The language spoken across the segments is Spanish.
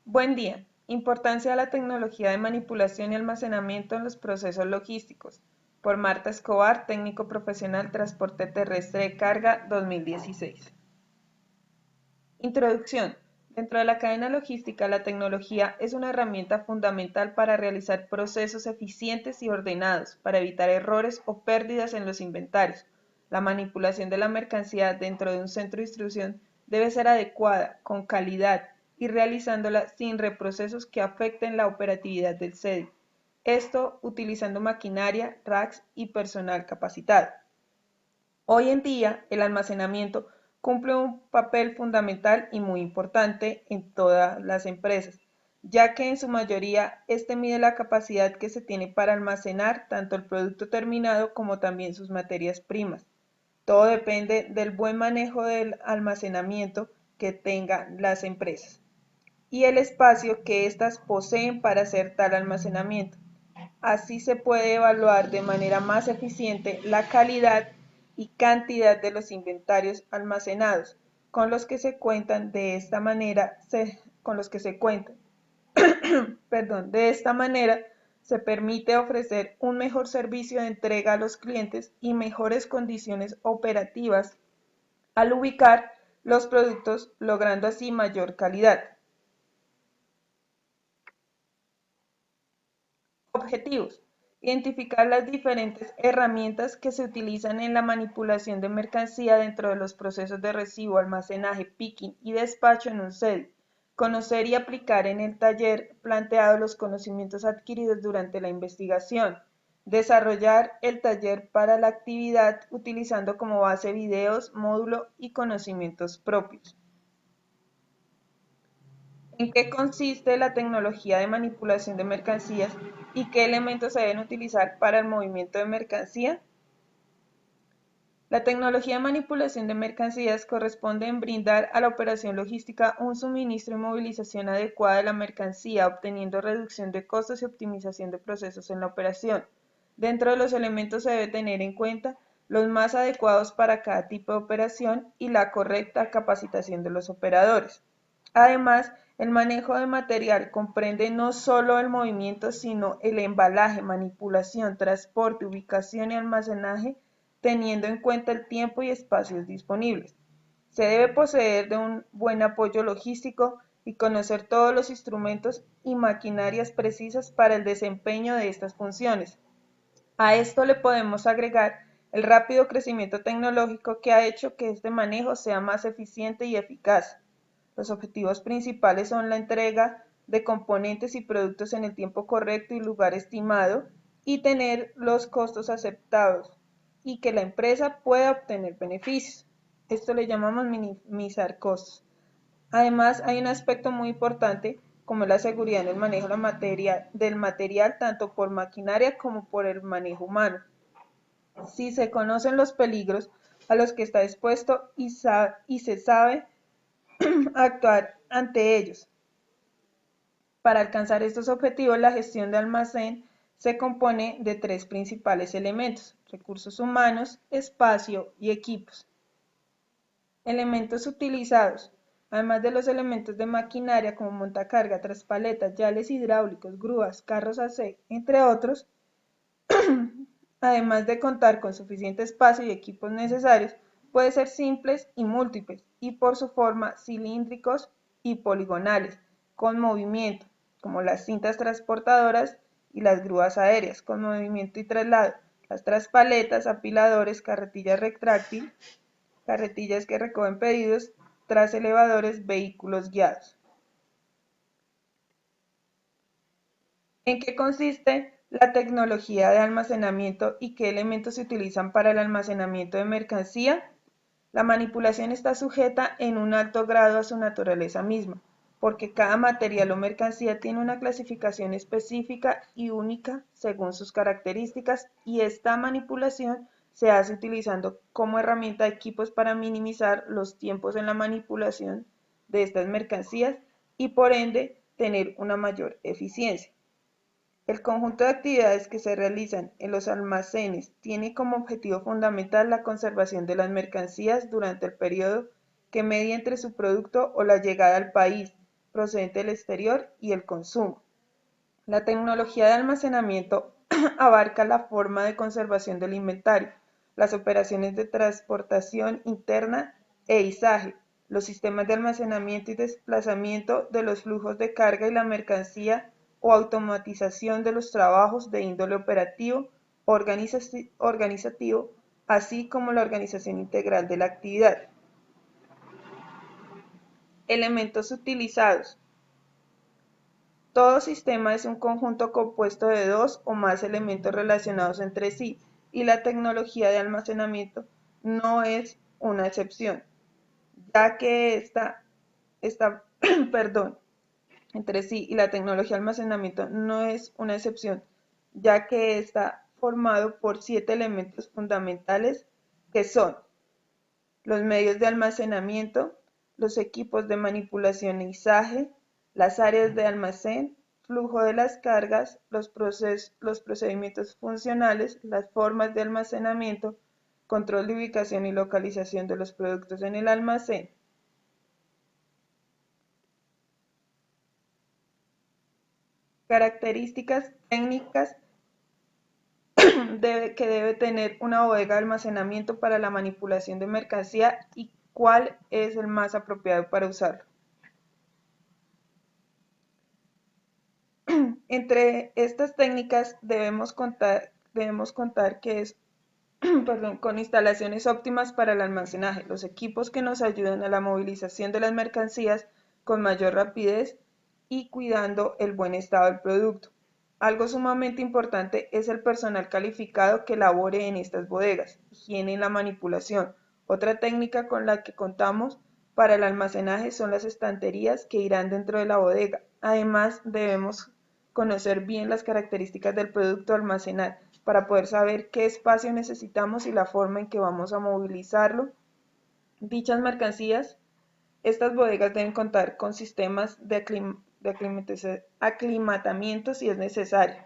Buen día. Importancia de la tecnología de manipulación y almacenamiento en los procesos logísticos. Por Marta Escobar, técnico profesional transporte terrestre de carga 2016. Introducción. Dentro de la cadena logística, la tecnología es una herramienta fundamental para realizar procesos eficientes y ordenados, para evitar errores o pérdidas en los inventarios. La manipulación de la mercancía dentro de un centro de distribución debe ser adecuada, con calidad y realizándola sin reprocesos que afecten la operatividad del CEDI. Esto utilizando maquinaria, racks y personal capacitado. Hoy en día, el almacenamiento cumple un papel fundamental y muy importante en todas las empresas, ya que en su mayoría este mide la capacidad que se tiene para almacenar tanto el producto terminado como también sus materias primas. Todo depende del buen manejo del almacenamiento que tengan las empresas y el espacio que éstas poseen para hacer tal almacenamiento. Así se puede evaluar de manera más eficiente la calidad y cantidad de los inventarios almacenados, con los que se cuentan de esta manera, de esta manera se permite ofrecer un mejor servicio de entrega a los clientes y mejores condiciones operativas al ubicar los productos, logrando así mayor calidad. Objetivos. Identificar las diferentes herramientas que se utilizan en la manipulación de mercancía dentro de los procesos de recibo, almacenaje, picking y despacho en un CEDI. Conocer y aplicar en el taller planteado los conocimientos adquiridos durante la investigación. Desarrollar el taller para la actividad utilizando como base videos, módulo y conocimientos propios. ¿En qué consiste la tecnología de manipulación de mercancías y qué elementos se deben utilizar para el movimiento de mercancía? La tecnología de manipulación de mercancías corresponde en brindar a la operación logística un suministro y movilización adecuada de la mercancía, obteniendo reducción de costos y optimización de procesos en la operación. Dentro de los elementos se debe tener en cuenta los más adecuados para cada tipo de operación y la correcta capacitación de los operadores. Además, el manejo de material comprende no solo el movimiento, sino el embalaje, manipulación, transporte, ubicación y almacenaje, teniendo en cuenta el tiempo y espacios disponibles. Se debe poseer de un buen apoyo logístico y conocer todos los instrumentos y maquinarias precisas para el desempeño de estas funciones. A esto le podemos agregar el rápido crecimiento tecnológico que ha hecho que este manejo sea más eficiente y eficaz. Los objetivos principales son la entrega de componentes y productos en el tiempo correcto y lugar estimado y tener los costos aceptados y que la empresa pueda obtener beneficios. Esto le llamamos minimizar costos. Además, hay un aspecto muy importante como la seguridad en el manejo del material tanto por maquinaria como por el manejo humano. Si se conocen los peligros a los que está expuesto y se sabe actuar ante ellos. Para alcanzar estos objetivos, la gestión de almacén se compone de tres principales elementos: recursos humanos, espacio y equipos. Elementos utilizados. Además de los elementos de maquinaria como montacarga, traspaletas, yales hidráulicos, grúas, carros AC, entre otros, además de contar con suficiente espacio y equipos necesarios, pueden ser simples y múltiples, y por su forma cilíndricos y poligonales, con movimiento, como las cintas transportadoras y las grúas aéreas, con movimiento y traslado, las traspaletas, apiladores, carretillas retráctil, carretillas que recogen pedidos, tras elevadores, vehículos guiados. ¿En qué consiste la tecnología de almacenamiento y qué elementos se utilizan para el almacenamiento de mercancía? La manipulación está sujeta en un alto grado a su naturaleza misma, porque cada material o mercancía tiene una clasificación específica y única según sus características, y esta manipulación se hace utilizando como herramienta equipos para minimizar los tiempos en la manipulación de estas mercancías y por ende tener una mayor eficiencia. El conjunto de actividades que se realizan en los almacenes tiene como objetivo fundamental la conservación de las mercancías durante el periodo que media entre su producto o la llegada al país, procedente del exterior y el consumo. La tecnología de almacenamiento abarca la forma de conservación del inventario, las operaciones de transportación interna e izaje, los sistemas de almacenamiento y desplazamiento de los flujos de carga y la mercancía o automatización de los trabajos de índole operativo, organizativo, así como la organización integral de la actividad. Elementos utilizados. Todo sistema es un conjunto compuesto de dos o más elementos relacionados entre sí, y la tecnología de almacenamiento no es una excepción, ya que esta perdón, entre sí y la tecnología de almacenamiento no es una excepción, ya que está formado por 7 elementos fundamentales que son los medios de almacenamiento, los equipos de manipulación e izaje, las áreas de almacén, flujo de las cargas, los procedimientos funcionales, las formas de almacenamiento, control de ubicación y localización de los productos en el almacén. Características técnicas que debe tener una bodega de almacenamiento para la manipulación de mercancía y cuál es el más apropiado para usarlo. Entre estas técnicas debemos contar que es con instalaciones óptimas para el almacenaje, los equipos que nos ayudan a la movilización de las mercancías con mayor rapidez y cuidando el buen estado del producto. Algo sumamente importante es el personal calificado que labore en estas bodegas, higiene en la manipulación. Otra técnica con la que contamos para el almacenaje son las estanterías que irán dentro de la bodega. Además, debemos conocer bien las características del producto a almacenar para poder saber qué espacio necesitamos y la forma en que vamos a movilizarlo. Dichas mercancías, estas bodegas deben contar con sistemas de aclimatamiento si es necesario.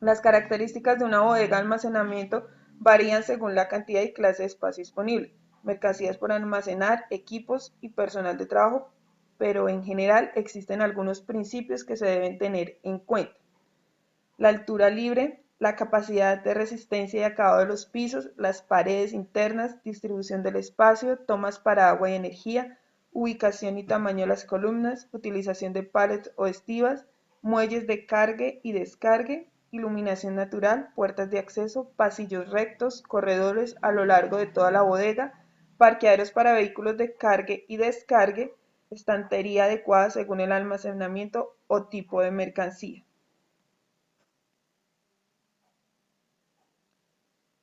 Las características de una bodega de almacenamiento varían según la cantidad y clase de espacio disponible, mercancías por almacenar, equipos y personal de trabajo, pero en general existen algunos principios que se deben tener en cuenta. La altura libre, la capacidad de resistencia y acabado de los pisos, las paredes internas, distribución del espacio, tomas para agua y energía, ubicación y tamaño de las columnas, utilización de pallets o estivas, muelles de cargue y descargue, iluminación natural, puertas de acceso, pasillos rectos, corredores a lo largo de toda la bodega, parqueaderos para vehículos de cargue y descargue, estantería adecuada según el almacenamiento o tipo de mercancía.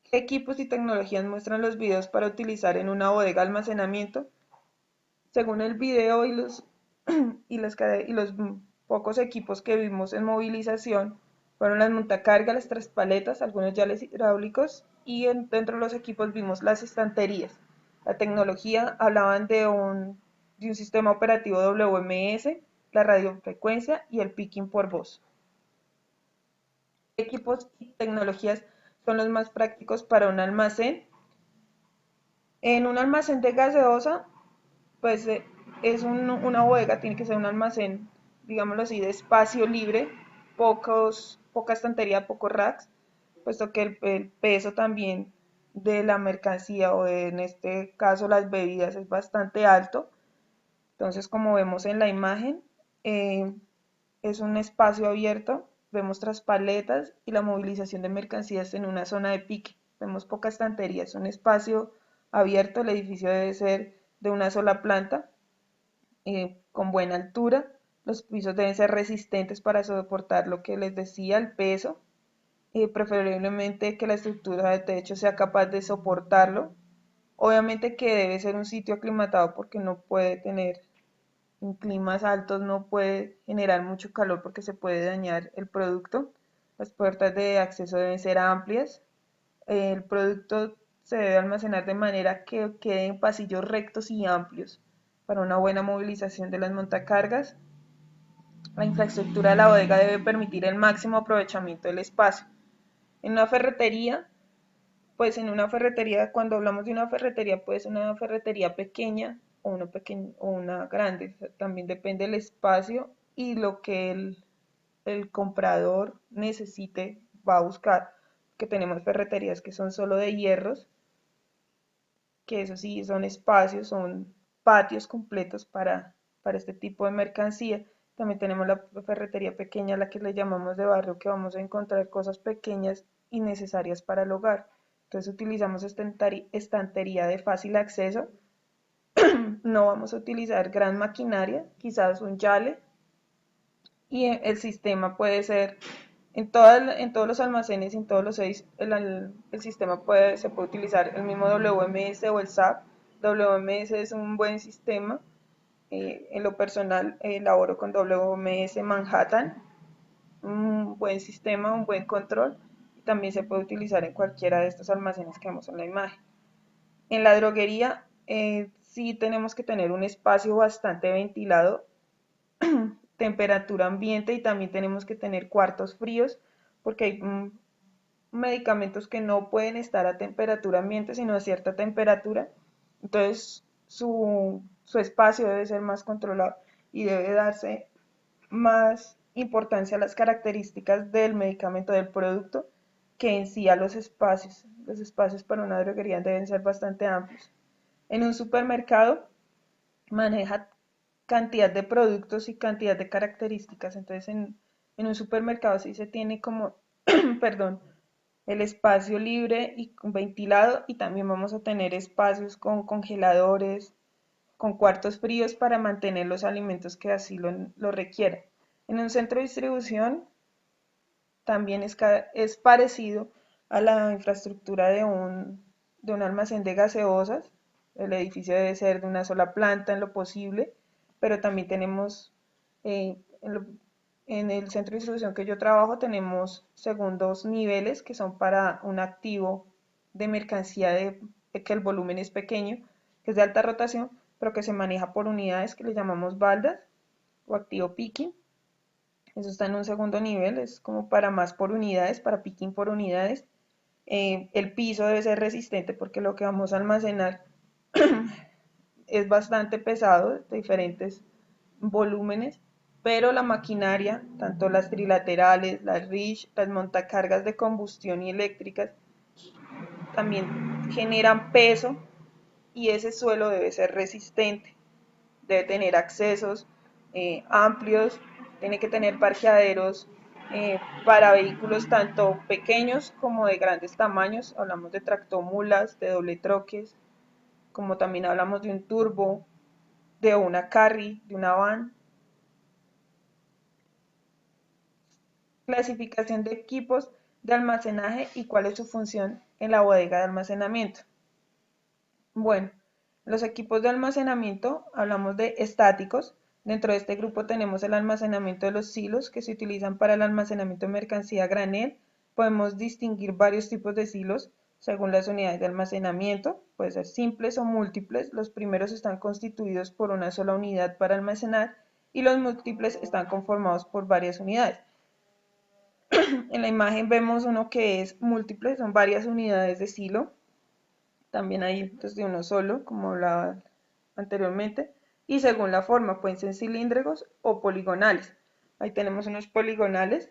¿Qué equipos y tecnologías muestran los videos para utilizar en una bodega de almacenamiento? Según el video y los pocos equipos que vimos en movilización, fueron las montacargas, las traspaletas, algunos yales hidráulicos y dentro de los equipos vimos las estanterías. La tecnología hablaban de un sistema operativo WMS, la radiofrecuencia y el picking por voz. ¿Qué equipos y tecnologías son los más prácticos para un almacén? En un almacén de gaseosa, pues una bodega, tiene que ser un almacén, digámoslo así, de espacio libre, poca estantería, pocos racks, puesto que el peso también de la mercancía o en este caso las bebidas es bastante alto. Entonces, como vemos en la imagen, eh, es un espacio abierto, vemos traspaletas y la movilización de mercancías en una zona de pique. Vemos poca estantería, es un espacio abierto, el edificio debe ser de una sola planta, con buena altura, los pisos deben ser resistentes para soportar lo que les decía, el peso, preferiblemente que la estructura de techo sea capaz de soportarlo. Obviamente que debe ser un sitio aclimatado porque no puede tener, en climas altos no puede generar mucho calor porque se puede dañar el producto. Las puertas de acceso deben ser amplias. El producto se debe almacenar de manera que quede en pasillos rectos y amplios para una buena movilización de las montacargas. La infraestructura de la bodega debe permitir el máximo aprovechamiento del espacio. En una ferretería, cuando hablamos de una ferretería, puede ser una ferretería pequeña o uno pequeño o una grande. También depende del espacio y lo que el comprador necesite va a buscar. Que tenemos ferreterías que son solo de hierros, que eso sí son espacios, son patios completos para este tipo de mercancía. También tenemos la ferretería pequeña, la que le llamamos de barrio, que vamos a encontrar cosas pequeñas y necesarias para el hogar. Entonces utilizamos estantería de fácil acceso. No vamos a utilizar gran maquinaria, quizás un yale, y el sistema puede ser en todos los almacenes, en todos los seis, el sistema se puede utilizar el mismo WMS o el SAP. WMS es un buen sistema. En lo personal, laboro con WMS Manhattan, un buen sistema, un buen control. También se puede utilizar en cualquiera de estos almacenes que vemos en la imagen. En la droguería, sí tenemos que tener un espacio bastante ventilado, temperatura ambiente, y también tenemos que tener cuartos fríos porque hay medicamentos que no pueden estar a temperatura ambiente sino a cierta temperatura. Entonces su espacio debe ser más controlado y debe darse más importancia a las características del medicamento, del producto, que en sí a los espacios. Los espacios para una droguería deben ser bastante amplios. En un supermercado maneja cantidad de productos y cantidad de características. Entonces, en un supermercado sí se tiene como, perdón, el espacio libre y ventilado, y también vamos a tener espacios con congeladores, con cuartos fríos para mantener los alimentos que así lo requieran. En un centro de distribución también es parecido a la infraestructura de un almacén de gaseosas. El edificio debe ser de una sola planta en lo posible, pero también tenemos, en el centro de distribución que yo trabajo, tenemos segundos niveles que son para un activo de mercancía de que el volumen es pequeño, que es de alta rotación, pero que se maneja por unidades que le llamamos baldas o activo picking. Eso está en un segundo nivel, es como para más por unidades, para picking por unidades. El piso debe ser resistente porque lo que vamos a almacenar es bastante pesado, de diferentes volúmenes, pero la maquinaria, tanto las trilaterales, las RISH, las montacargas de combustión y eléctricas, también generan peso, y ese suelo debe ser resistente, debe tener accesos amplios, tiene que tener parqueaderos para vehículos tanto pequeños como de grandes tamaños. Hablamos de tractomulas, de doble troques, como también hablamos de un turbo, de una carry, de una van. Clasificación de equipos de almacenaje y cuál es su función en la bodega de almacenamiento. Bueno, los equipos de almacenamiento hablamos de estáticos. Dentro de este grupo tenemos el almacenamiento de los silos, que se utilizan para el almacenamiento de mercancía a granel. Podemos distinguir varios tipos de silos según las unidades de almacenamiento. Pueden ser simples o múltiples. Los primeros están constituidos por una sola unidad para almacenar, y los múltiples están conformados por varias unidades. En la imagen vemos uno que es múltiple, son varias unidades de silo. También hay de uno solo, como la anteriormente, y según la forma, pueden ser cilíndricos o poligonales. Ahí tenemos unos poligonales.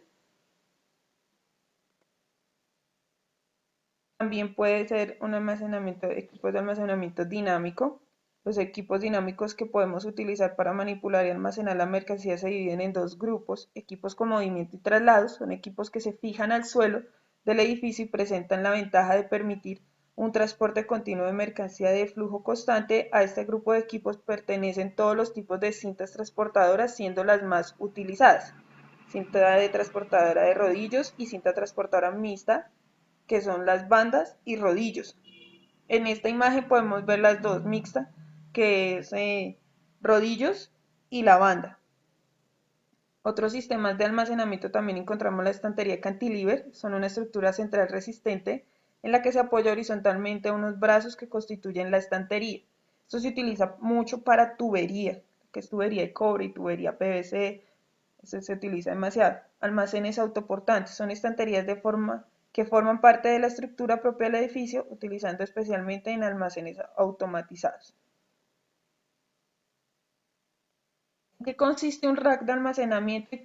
También puede ser un almacenamiento, equipos de almacenamiento dinámico. Los equipos dinámicos que podemos utilizar para manipular y almacenar la mercancía se dividen en dos grupos. Equipos con movimiento y traslados son equipos que se fijan al suelo del edificio y presentan la ventaja de permitir un transporte continuo de mercancía de flujo constante. A este grupo de equipos pertenecen todos los tipos de cintas transportadoras, siendo las más utilizadas: cinta de transportadora de rodillos y cinta transportadora mixta, que son las bandas y rodillos. En esta imagen podemos ver las dos: mixta, que es rodillos, y la banda. Otros sistemas de almacenamiento también encontramos la estantería cantilever. Son una estructura central resistente en la que se apoya horizontalmente unos brazos que constituyen la estantería. Esto se utiliza mucho para tubería, que es tubería de cobre y tubería PVC. Eso se utiliza demasiado. Almacenes autoportantes son estanterías que forman parte de la estructura propia del edificio, utilizando especialmente en almacenes automatizados. qué consiste un rack de almacenamiento